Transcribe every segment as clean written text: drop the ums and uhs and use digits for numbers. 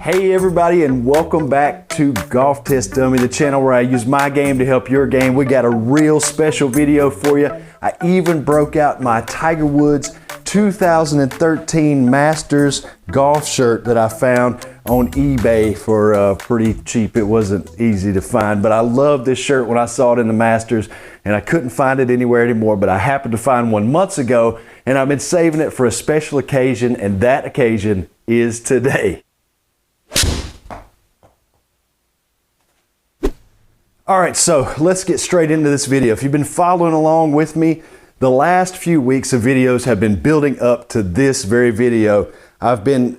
Hey everybody, and welcome back to Golf Test Dummy, the channel where I use my game to help your game. We got a real special video for you. I even broke out my Tiger Woods 2013 Masters golf shirt that I found on eBay for pretty cheap. It wasn't easy to find, but I love this shirt when I saw it in the Masters, and I couldn't find it anywhere anymore, but I happened to find one months ago, and I've been saving it for a special occasion, and that occasion is today. All right, so let's get straight into this video. If you've been following along with me, the last few weeks of videos have been building up to this very video. I've been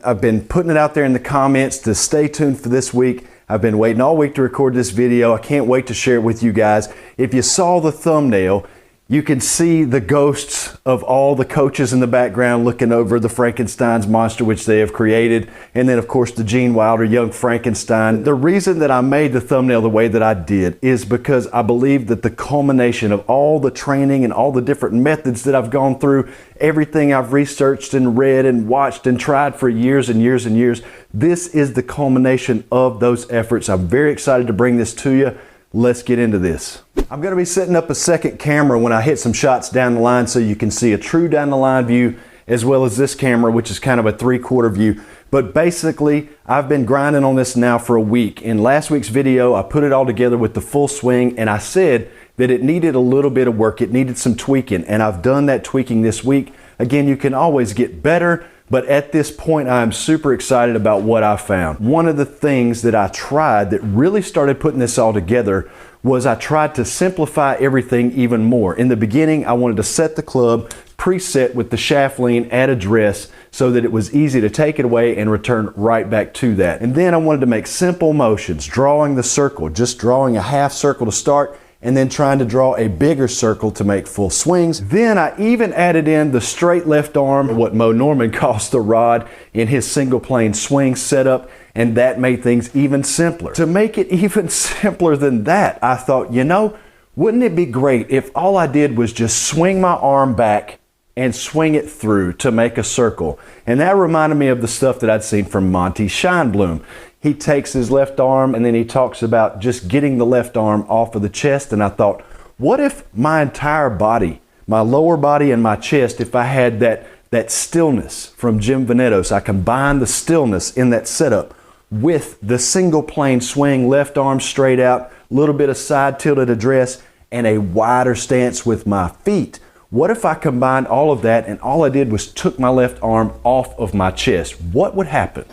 putting it out there in the comments to stay tuned for this week. I've been waiting all week to record this video. I can't wait to share it with you guys. If you saw the thumbnail, you can see the ghosts of all the coaches in the background looking over the Frankenstein's monster which they have created. And then of course the Gene Wilder Young Frankenstein. The reason that I made the thumbnail the way that I did is because I believe that the culmination of all the training and all the different methods that I've gone through, everything I've researched and read and watched and tried for years and years and years, this is the culmination of those efforts. I'm very excited to bring this to you. Let's get into this. I'm going to be setting up a second camera when I hit some shots down the line so you can see a true down the line view, as well as this camera, which is kind of a 3/4 view. But basically, I've been grinding on this now for a week. In last week's video, I put it all together with the full swing, and I said that it needed a little bit of work. It needed some tweaking, and I've done that tweaking this week. Again, you can always get better, but at this point, I'm super excited about what I found. One of the things that I tried that really started putting this all together was I tried to simplify everything even more. In the beginning, I wanted to set the club preset with the shaft lean at address so that it was easy to take it away and return right back to that. And then I wanted to make simple motions, drawing the circle, just drawing a half circle to start, and then trying to draw a bigger circle to make full swings. Then I even added in the straight left arm, what Mo Norman calls the rod, in his single plane swing setup, and that made things even simpler. To make it even simpler than that, I thought, you know, wouldn't it be great if all I did was just swing my arm back and swing it through to make a circle? And that reminded me of the stuff that I'd seen from Monty Scheinblum. He takes his left arm and then he talks about just getting the left arm off of the chest. And I thought, what if my entire body, my lower body and my chest, if I had that stillness from Jim Venetos, I combined the stillness in that setup with the single plane swing, left arm straight out, a little bit of side tilted address, and a wider stance with my feet. What if I combined all of that and all I did was took my left arm off of my chest? What would happen?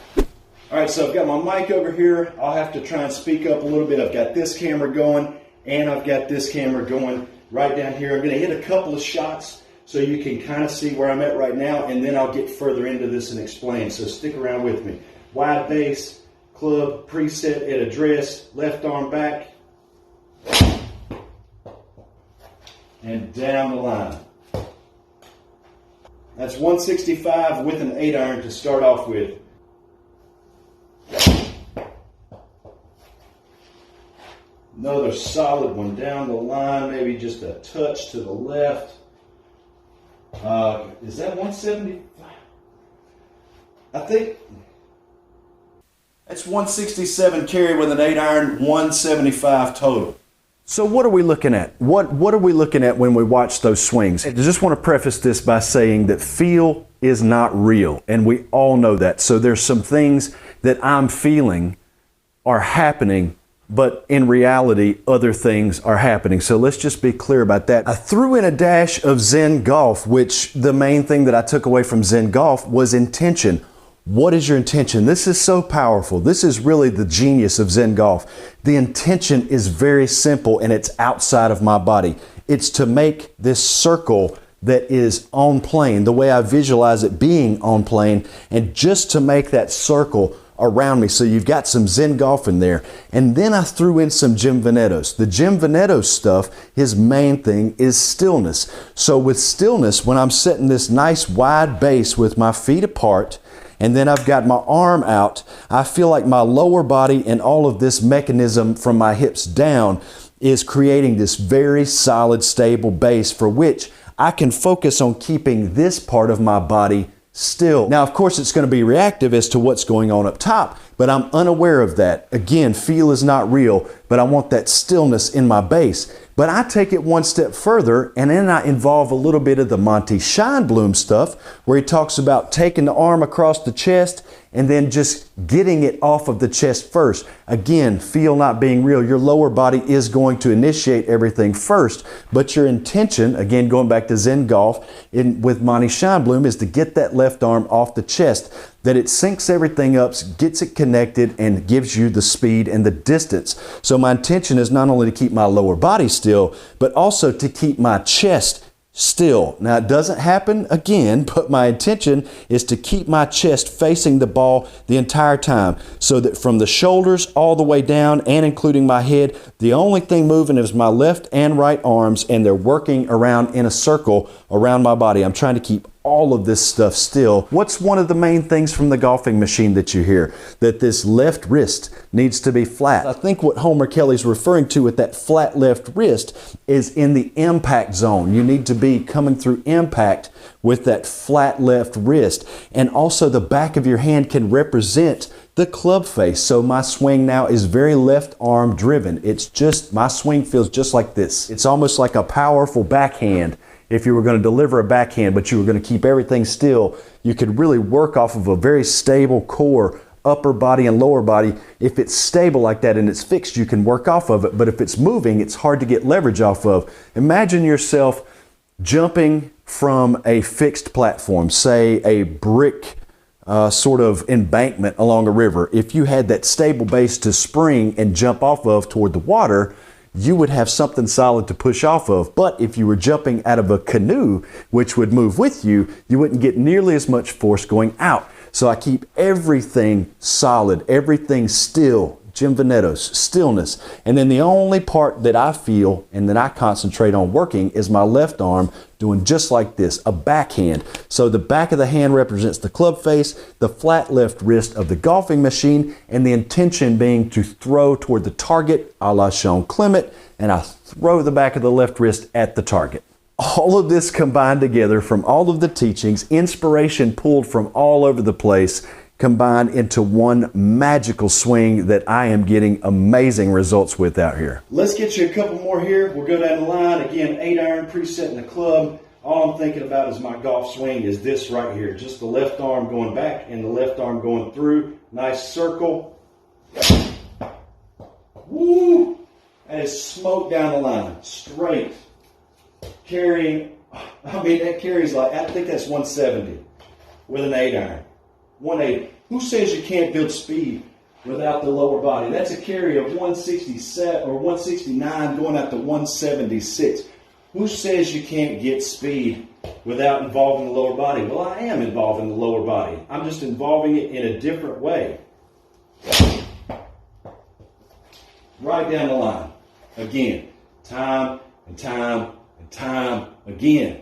All right, so I've got my mic over here. I'll have to try and speak up a little bit. I've got this camera going, and I've got this camera going right down here. I'm going to hit a couple of shots so you can kind of see where I'm at right now, and then I'll get further into this and explain. So stick around with me. Wide base, club, preset at address, left arm back, and down the line. That's 165 with an 8-iron to start off with. Another solid one down the line, maybe just a touch to the left. Is that 175? I think that's 167 carry with an 8-iron, 175 total. So what are we looking at? What are we looking at when we watch those swings? I just want to preface this by saying that feel is not real, and we all know that. So there's some things that I'm feeling are happening, but in reality, other things are happening. So let's just be clear about that. I threw in a dash of Zen Golf, which the main thing that I took away from Zen Golf was intention. What is your intention? This is so powerful. This is really the genius of Zen Golf. The intention is very simple, and it's outside of my body. It's to make this circle that is on plane, the way I visualize it being on plane, and just to make that circle around me. So you've got some Zen Golf in there. And then I threw in some Jim Venetos. The Jim Venetos stuff, his main thing is stillness. So with stillness, when I'm setting this nice wide base with my feet apart, and then I've got my arm out, I feel like my lower body and all of this mechanism from my hips down is creating this very solid, stable base for which I can focus on keeping this part of my body still. Now, of course, it's going to be reactive as to what's going on up top, but I'm unaware of that. Again, feel is not real, but I want that stillness in my base. But I take it one step further, and then I involve a little bit of the Monty Scheinblum stuff, where he talks about taking the arm across the chest and then just getting it off of the chest first. Again, feel not being real. Your lower body is going to initiate everything first, but your intention, again, going back to Zen Golf with Monty Scheinblum, is to get that left arm off the chest, that it syncs everything up, gets it connected, and gives you the speed and the distance. So my intention is not only to keep my lower body still, but also to keep my chest still. Now, it doesn't happen again, but my intention is to keep my chest facing the ball the entire time, so that from the shoulders all the way down and including my head, the only thing moving is my left and right arms, and they're working around in a circle around my body. I'm trying to keep all of this stuff still. What's one of the main things from the golfing machine that you hear? That this left wrist needs to be flat. I think what Homer Kelly's referring to with that flat left wrist is in the impact zone. You need to be coming through impact with that flat left wrist. And also the back of your hand can represent the club face. So my swing now is very left arm driven. It's just, my swing feels just like this. It's almost like a powerful backhand. If you were going to deliver a backhand, but you were going to keep everything still, you could really work off of a very stable core, upper body and lower body. If it's stable like that and it's fixed, you can work off of it. But if it's moving, it's hard to get leverage off of. Imagine yourself jumping from a fixed platform, say a brick sort of embankment along a river. If you had that stable base to spring and jump off of toward the water, you would have something solid to push off of. But if you were jumping out of a canoe, which would move with you, you wouldn't get nearly as much force going out. So I keep everything solid, everything still. Jim Venetto's stillness. And then the only part that I feel and that I concentrate on working is my left arm doing just like this, a backhand. So the back of the hand represents the club face, the flat left wrist of the golfing machine, and the intention being to throw toward the target a la Sean Clement, and I throw the back of the left wrist at the target. All of this combined together from all of the teachings, inspiration pulled from all over the place, combined into one magical swing that I am getting amazing results with out here. Let's get you a couple more here. We'll go down the line. Again, 8-iron preset in the club. All I'm thinking about is my golf swing is this right here. Just the left arm going back and the left arm going through. Nice circle. Woo! That is smoke down the line. Straight. Carrying, I mean, that carries like, I think that's 170 with an 8-iron. 180. Who says you can't build speed without the lower body? That's a carry of 167 or 169 going out to 176. Who says you can't get speed without involving the lower body? Well, I am involving the lower body. I'm just involving it in a different way. Right down the line. Again, time and time and time again.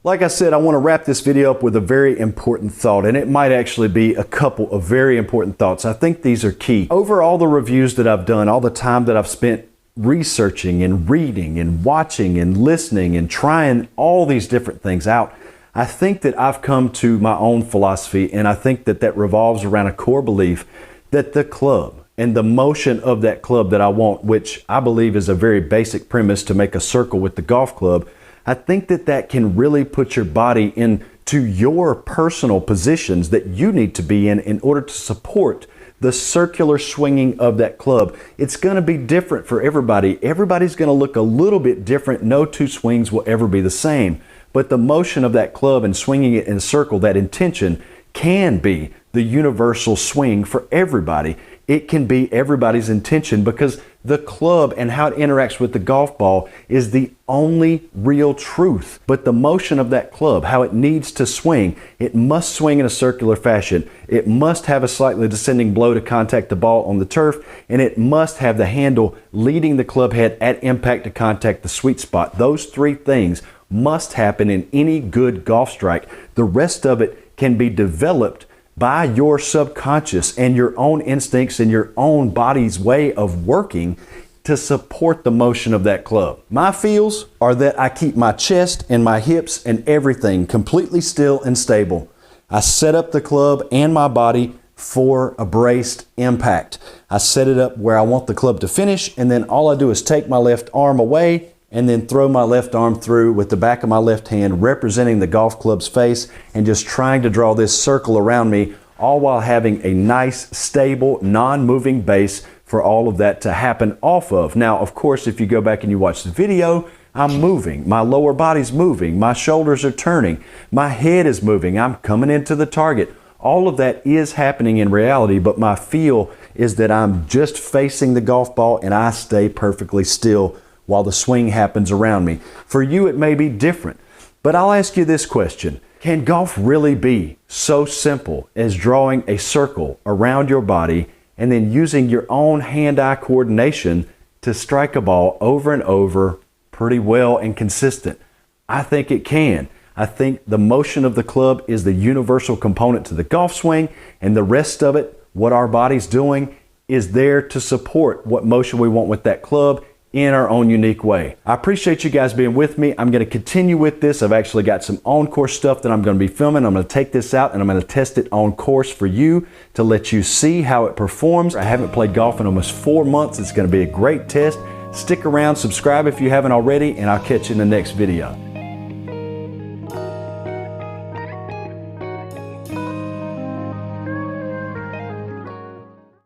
Like I said, I want to wrap this video up with a very important thought, and it might actually be a couple of very important thoughts. I think these are key. Over all the reviews that I've done, all the time that I've spent researching and reading and watching and listening and trying all these different things out, I think that I've come to my own philosophy, and I think that that revolves around a core belief that the club and the motion of that club that I want, which I believe is a very basic premise to make a circle with the golf club, I think that that can really put your body into your personal positions that you need to be in order to support the circular swinging of that club. It's going to be different for everybody. Everybody's going to look a little bit different. No two swings will ever be the same. But the motion of that club and swinging it in a circle, that intention, can be the universal swing for everybody. It can be everybody's intention because the club and how it interacts with the golf ball is the only real truth. But the motion of that club, how it needs to swing, it must swing in a circular fashion. It must have a slightly descending blow to contact the ball on the turf, and it must have the handle leading the club head at impact to contact the sweet spot. Those three things must happen in any good golf strike. The rest of it can be developed by your subconscious and your own instincts and your own body's way of working to support the motion of that club. My feels are that I keep my chest and my hips and everything completely still and stable. I set up the club and my body for a braced impact. I set it up where I want the club to finish, and then all I do is take my left arm away and then throw my left arm through with the back of my left hand representing the golf club's face and just trying to draw this circle around me, all while having a nice, stable, non-moving base for all of that to happen off of. Now, of course, if you go back and you watch the video, I'm moving. My lower body's moving. My shoulders are turning. My head is moving. I'm coming into the target. All of that is happening in reality, but my feel is that I'm just facing the golf ball and I stay perfectly still while the swing happens around me. For you, it may be different, but I'll ask you this question. Can golf really be so simple as drawing a circle around your body and then using your own hand-eye coordination to strike a ball over and over pretty well and consistent? I think it can. I think the motion of the club is the universal component to the golf swing, and the rest of it, what our body's doing, is there to support what motion we want with that club in our own unique way. I appreciate you guys being with me. I'm going to continue with this. I've actually got some on-course stuff that I'm going to be filming. I'm going to take this out and I'm going to test it on course for you to let you see how it performs. I haven't played golf in almost 4 months. It's going to be a great test. Stick around, subscribe if you haven't already, and I'll catch you in the next video.